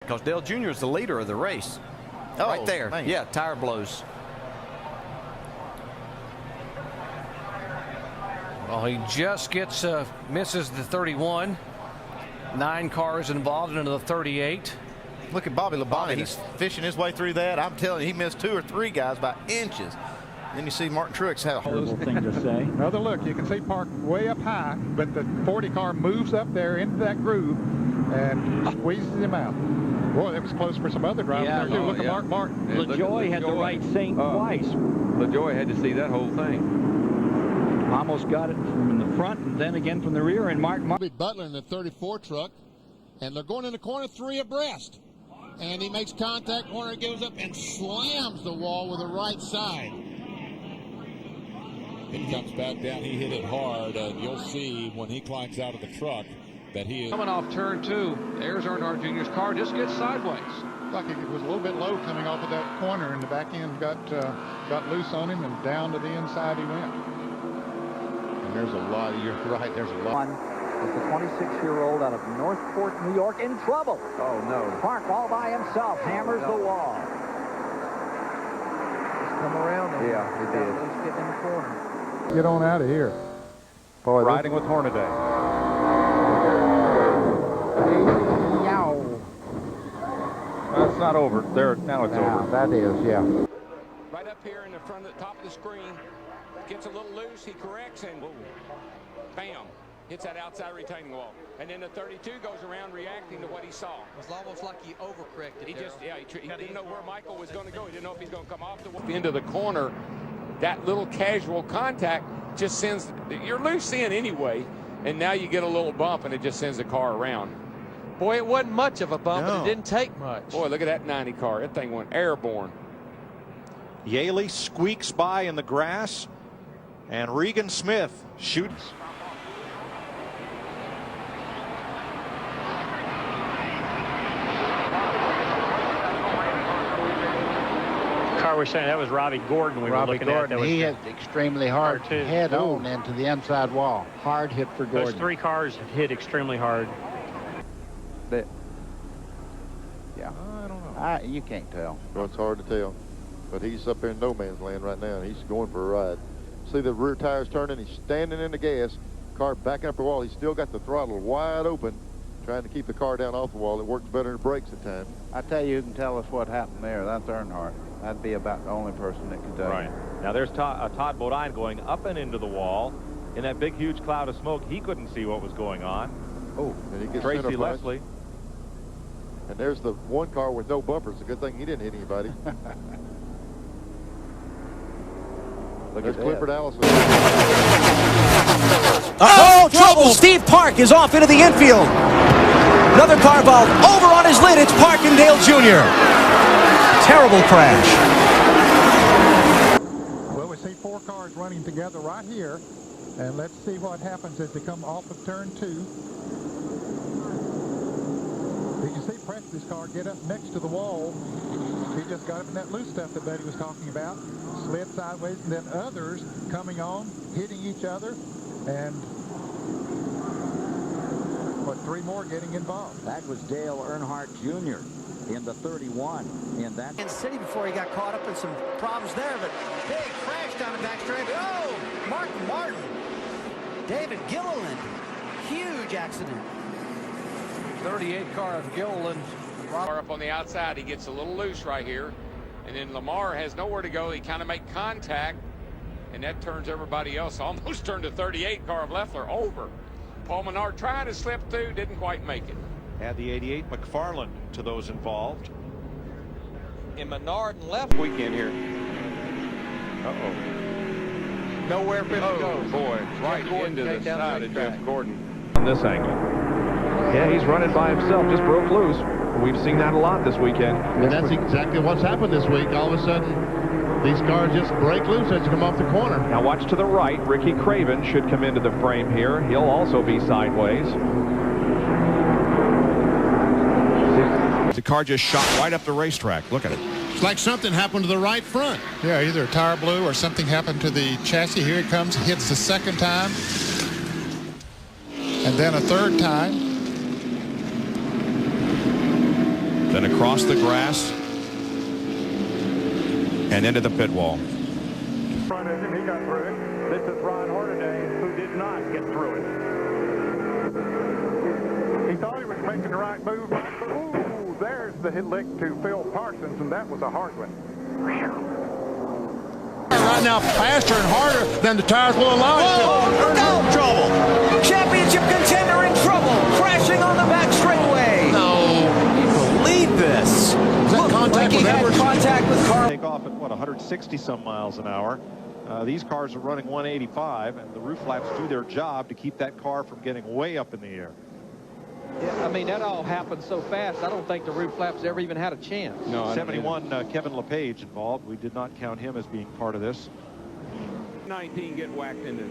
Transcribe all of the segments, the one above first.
because Dale Jr. is the leader of the race. Oh, right there. Man. Yeah, tire blows. Well, he just gets misses the 31. 9 cars involved into the 38. Look at Bobby Labonte. He's fishing his way through that. I'm telling you, he missed 2 or 3 guys by inches. Then you see Martin Truex have a horrible thing to say. Another look. You can see parked way up high, but the 40 car moves up there into that groove and squeezes him out. Boy, that was close for some other drivers there too. Look at Mark Martin. LaJoy had the right thing twice. LaJoy had to see that whole thing. Almost got it from the front and then again from the rear, and Mark Butler in the 34 truck, and they're going into corner 3 abreast. And he makes contact. Warner goes up and slams the wall with the right side. It comes back down. He hit it hard, and you'll see when he climbs out of the truck that he is coming off turn 2. There's Earnhardt Jr.'s car. Just gets sideways. Like it was a little bit low coming off of that corner, and the back end got loose on him, and down to the inside he went. And there's a lot. You're right. There's a lot. With the 26-year-old out of Northport, New York, in trouble. Oh, no. Park all by himself, hammers the wall. Come around. Yeah, he did. He's getting in the corner. Get on out of here. Boy, riding with Hornaday. Well, it's not over. There, now it's over. That is, yeah. Right up here in the front of the top of the screen. Gets a little loose. He corrects and bam. Hits that outside retaining wall. And then the 32 goes around reacting to what he saw. It was almost like he overcorrected. He just, he didn't know where Michael was going to go. He didn't know if he's going to come off the end of the corner. That little casual contact just sends, you're loose in anyway, and now you get a little bump and it just sends the car around. Boy, it wasn't much of a bump, but it didn't take much. Boy, look at that 90 car. That thing went airborne. Yaley squeaks by in the grass, and Regan Smith shoots. Car was saying that was Robbie Gordon we were looking at. That was he hit extremely hard head on into the inside wall. Hard hit for Gordon. Those 3 cars hit extremely hard. Yeah. I don't know. You can't tell. Well, it's hard to tell. But he's up there in no man's land right now. He's going for a ride. See the rear tires turning. He's standing in the gas. Car backing up the wall. He's still got the throttle wide open, trying to keep the car down off the wall. It works better than the brakes at times. I tell you, who can tell us what happened there? That's Earnhardt. That'd be about the only person that can tell. Right. Now there's Todd Bodine going up and into the wall in that big, huge cloud of smoke. He couldn't see what was going on. Oh, and he gets Tracy Leslie. And there's the one car with no bumpers. It's a good thing he didn't hit anybody. Look There's at Clifford that. Allison. Oh, trouble! Steve Park is off into the infield. Another car ball over on his lid. It's Parkindale Jr. Terrible crash. Well, we see 4 cars running together right here, and let's see what happens as they come off of turn 2. You can see Presley's car get up next to the wall. He just got up in that loose stuff that Buddy was talking about, slid sideways, and then others coming on, hitting each other, and 3 more getting involved. That was Dale Earnhardt Jr. in the 31 in that City before he got caught up in some problems there, but big crash down the backstretch. Oh, Martin. David Gilliland. Huge accident. 38 car of Gilliland. Car up on the outside, he gets a little loose right here, and then Lamar has nowhere to go. He kind of make contact, and that turns everybody else, almost turned the 38 car of Leffler over. Paul Menard trying to slip through, didn't quite make it. Add the 88 McFarland to those involved. And Menard and left Weekend here. Uh-oh. nowhere for him to go. Boy, right into the side of Jeff Gordon. On this angle. Yeah, he's running by himself, just broke loose. We've seen that a lot this weekend. And that's exactly what's happened this week. All of a sudden, these cars just break loose as you come off the corner. Now watch to the right. Ricky Craven should come into the frame here. He'll also be sideways. The car just shot right up the racetrack. Look at it. It's like something happened to the right front. Yeah, either a tire blew or something happened to the chassis. Here it comes, hits the second time, and then a third time. then across the grass, and into the pit wall. Front of him, he got through it. This is Ron Hornaday, who did not get through it. He thought he was making the right move. Ooh, there's the hit lick to Phil Parsons, and that was a hard one. Right now, faster and harder than the tires will allow it to. Look out! Trouble! Championship contender in trouble! Crashing on the back straightaway! No. Can you believe this? Looked like he had contact with car. Take off at, what, 160 some miles an hour. These cars are running 185, and the roof flaps do their job to keep that car from getting way up in the air. Yeah, I mean, that all happened so fast, I don't think the roof flaps ever even had a chance. No, 71, Kevin LePage involved. We did not count him as being part of this. 19 get whacked into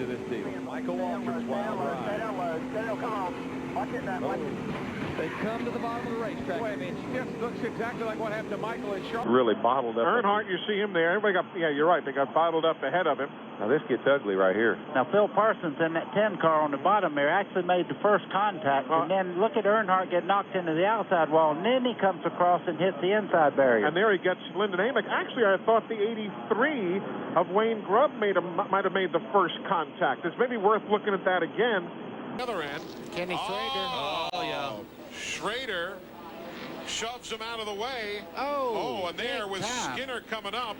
this deal. Michael Waltrip's wild ride. Come on. Watch it, watch it. They come to the bottom of the racetrack. Wait a minute, she just looks exactly like what happened to Michael in Charlotte. Really bottled up. Earnhardt, you see him there. Everybody got, yeah, you're right. They got bottled up ahead of him. Now this gets ugly right here. Now Phil Parsons in that 10 car on the bottom there actually made the first contact, and then look at Earnhardt get knocked into the outside wall, and then he comes across and hits the inside barrier. And there he gets Lyndon Amick. Actually, I thought the 83 of Wayne Grubb might have made the first contact. It's maybe worth looking at that again. Other end, Kenny Schrader. Oh, yeah. Schrader shoves him out of the way. Oh, and there with Skinner coming up.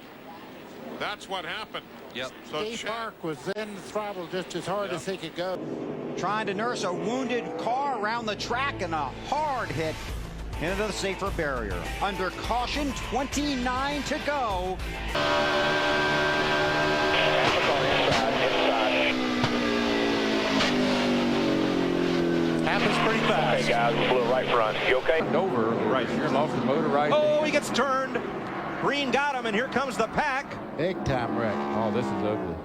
That's what happened. Yep. So Steve Park was in the throttle just as hard as he could go. Trying to nurse a wounded car around the track, and a hard hit into the safer barrier. Under caution, 29 to go. Happens pretty fast. Hey guys, we blew right front. You okay? Over right here, lost the motor right. Oh, he gets turned. Green got him, and here comes the pack. Big time wreck. Oh, this is ugly.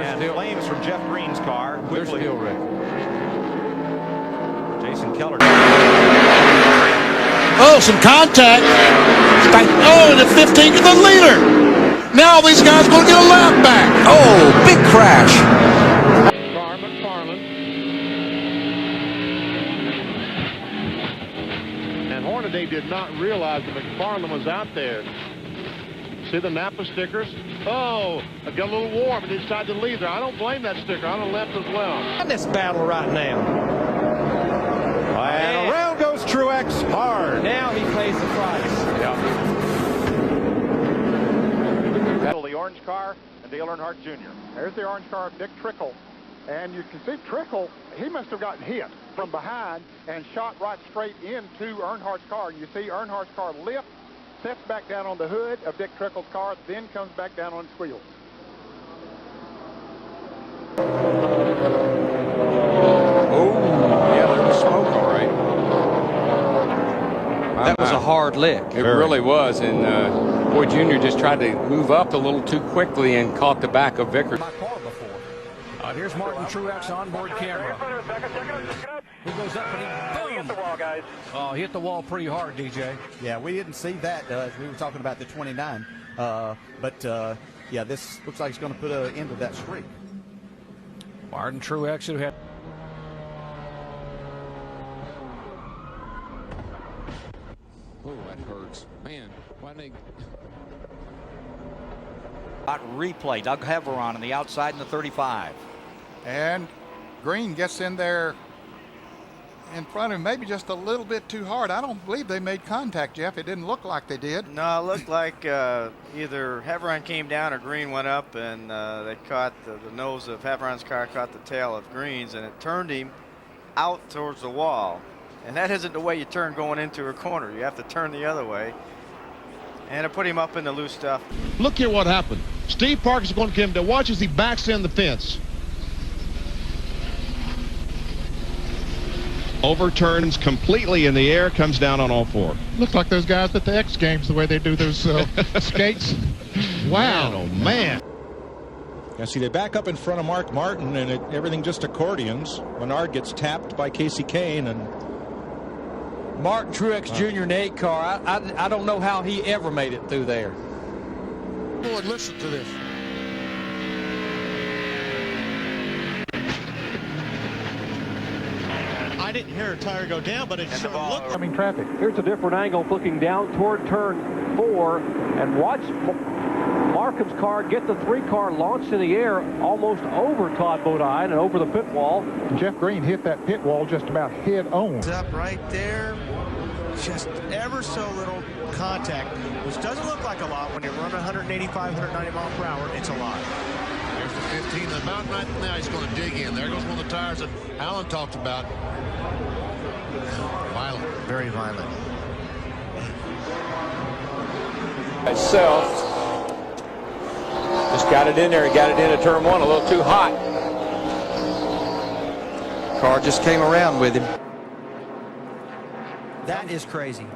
And flames from Jeff Green's car. They're still wrecked. Jason Keller. Oh, some contact. Oh, and the 15 to the leader. Now these guys are going to get a lap back. Oh, big crash. And Hornaday did not realize that McFarland was out there. See the Napa stickers? Oh, I got a little warm and he decided to leave there. I don't blame that sticker. I'd have left as well. In this battle right now. And around goes Truex hard. Now he pays the price. The orange car and Dale Earnhardt Jr. There's the orange car of Dick Trickle. And you can see Trickle, he must have gotten hit from behind and shot right straight into Earnhardt's car. And you see Earnhardt's car lift, sets back down on the hood of Dick Trickle's car, then comes back down on its wheels. Oh, yeah, there was smoke, all right. That was a hard lick. It really was, and Boy Jr. just tried to move up a little too quickly and caught the back of Vickers. Here's Martin Truex onboard camera. He goes up and he boom. Hit the wall, guys. Oh, he hit the wall pretty hard, DJ. Yeah, we didn't see that as we were talking about the 29. Yeah, this looks like it's going to put an end to that streak. Martin Truex who had. Oh, that hurts. Man, why didn't they... Replay. Doug Heveron on the outside in the 35. And Green gets in there in front of him, maybe just a little bit too hard. I don't believe they made contact, Jeff. It didn't look like they did. No, it looked like either Heveron came down or Green went up, and they caught the nose of Heveron's car, caught the tail of Green's, and it turned him out towards the wall. And that isn't the way you turn going into a corner. You have to turn the other way. And it put him up in the loose stuff. Look here what happened. Steve Park is going to come to watch as he backs in the fence. Overturns completely in the air, comes down on all four. Looked like those guys at the X Games, the way they do those skates. Wow. Man, oh, man. Now, see, they back up in front of Mark Martin, and everything just accordions. Menard gets tapped by Casey Kane, and Martin Truex Jr. in the 8 car, I don't know how he ever made it through there. Boy, listen to this. hear a tire go down, but it sure looked. Coming traffic. Here's a different angle looking down toward turn 4, and watch Markham's car get the 3-car launched in the air almost over Todd Bodine and over the pit wall. Jeff Green hit that pit wall just about head on. It's up right there. Just ever so little contact, which doesn't look like a lot when you're running 185, 190 miles per hour. It's a lot. There's the 15. The mountain right now, he's going to dig in. There goes one of the tires that Alan talked about. Violent. Very violent. Itself. Just got it in there. He got it into turn 1 a little too hot. Car just came around with him. That is crazy.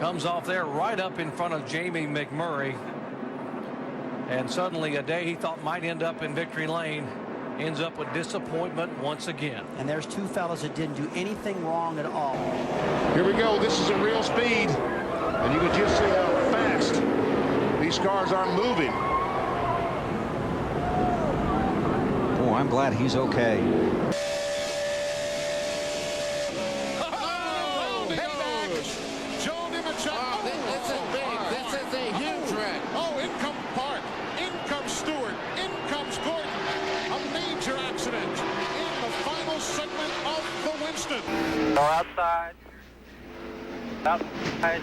Comes off there right up in front of Jamie McMurray. And suddenly a day he thought might end up in victory lane ends up with disappointment once again. And there's two fellas that didn't do anything wrong at all. Here we go. This is a real speed. And you can just see how fast these cars are moving. Oh, I'm glad he's okay. Go outside. Outside.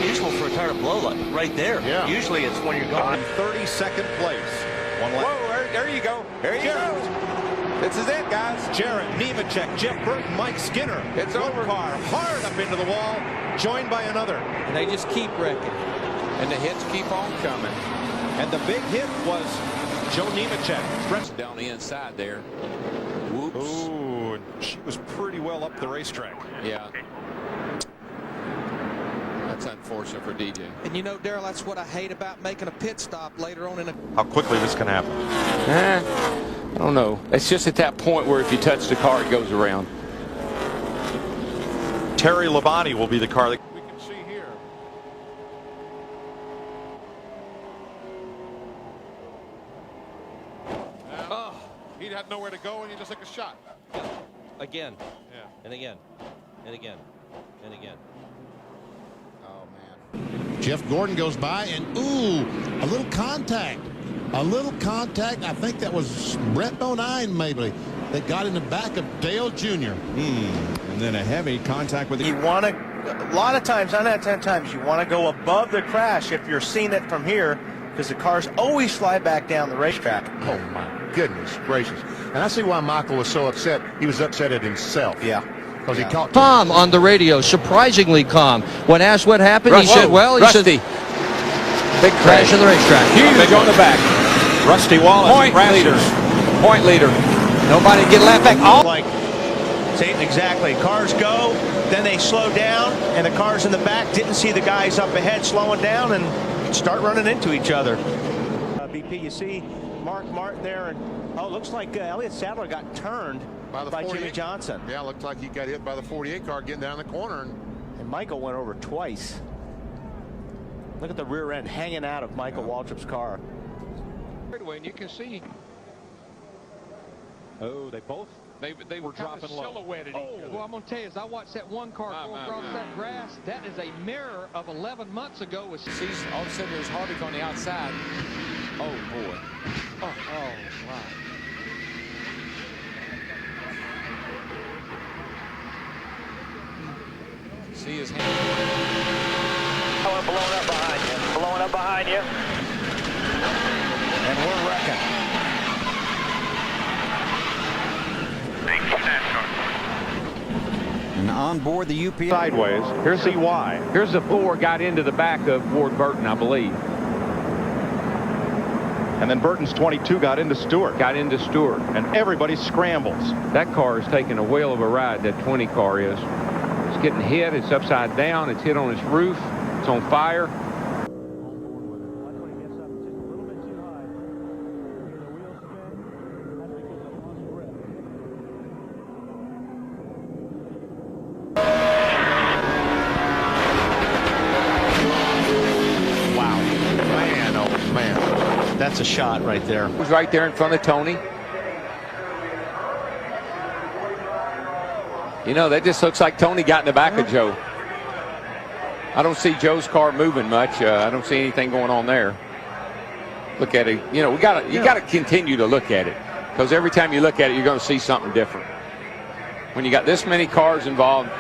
Usual for a tire to blow like right there. Yeah. Usually it's when you're going. 32nd place. One lap. Whoa, there you go. There you go. This is it, guys. Jarrett, Nemechek, Jeff Burton, Mike Skinner. It's One over. car hard up into the wall, joined by another. And they just keep wrecking. And the hits keep on coming. And the big hit was Joe Nemechek. Down the inside there. Whoops. Ooh, she was pretty well up the racetrack. Yeah. That's unfortunate for DJ. And you know, Darrell, that's what I hate about making a pit stop later on in a. How quickly this can happen. I don't know. It's just at that point where if you touch the car, it goes around. Terry Labonte will be the car that. We can see here. Oh. He had nowhere to go, and he just took a shot. Again. Yeah. And again. And again. And again. Oh, man. Jeff Gordon goes by, and ooh, a little contact. A little contact. I think that was Brett Bonine, maybe, that got in the back of Dale Jr. And then a heavy contact with the. You want to, a lot of times, 9 out of 10 times, you want to go above the crash if you're seeing it from here, because the cars always slide back down the racetrack. Oh, my goodness gracious. And I see why Michael was so upset. He was upset at himself. Yeah. Because he caught. Calm on the radio, surprisingly calm. When asked what happened, he said, well, he said, big crash on the racetrack. Huge on the back. Rusty Wallace. Point leader. Point leader. Nobody get left back. All Like, say exactly. Cars go, then they slow down, and the cars in the back didn't see the guys up ahead slowing down and start running into each other. BP, you see Mark Martin there, and oh, looks like Elliott Sadler got turned by Jimmy Johnson. Yeah, looked like he got hit by the 48 car getting down the corner. And Michael went over twice. Look at the rear end hanging out of Michael Waltrip's car. And you can see Oh, they both. they were dropping low. Silhouetted. Well, I'm going to tell you, as I watched that one car go across that grass, that is a mirror of 11 months ago. Sees all of a sudden there's Harvick on the outside. Oh boy. Oh wow. See his hand. Oh, blowing up behind you. Blowing up behind you. And we're wrecking. And on board the UPS. Sideways. Here's the why. Here's the 4 got into the back of Ward Burton, I believe. And then Burton's 22 got into Stewart. And everybody scrambles. That car is taking a whale of a ride, that 20 car is. It's getting hit. It's upside down. It's hit on its roof. It's on fire. That's a shot right there. He was right there in front of Tony. You know, that just looks like Tony got in the back of Joe. I don't see Joe's car moving much. I don't see anything going on there. Look at it. You know, you got to continue to look at it, because every time you look at it, you're going to see something different. When you got this many cars involved,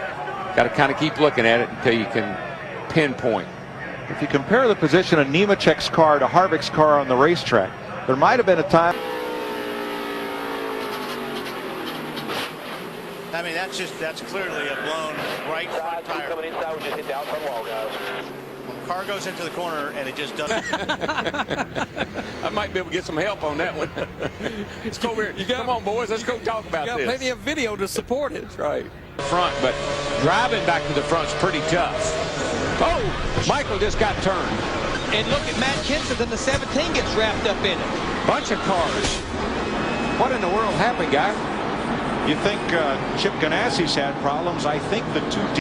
got to kind of keep looking at it until you can pinpoint. If you compare the position of Nemechek's car to Harvick's car on the racetrack, there might have been a time. I mean, that's clearly a blown right front tire. Coming inside, we just hit the outside wall, guys. When the car goes into the corner and it just doesn't. I might be able to get some help on that one. Let's go over here. Come on, boys. Let's go talk about this. You got plenty of video to support it. That's right. Front, but driving back to the front's pretty tough. Oh, Michael just got turned. And look at Matt Kenseth, and the 17 gets wrapped up in it. Bunch of cars. What in the world happened, guy? You think Chip Ganassi's had problems? I think the two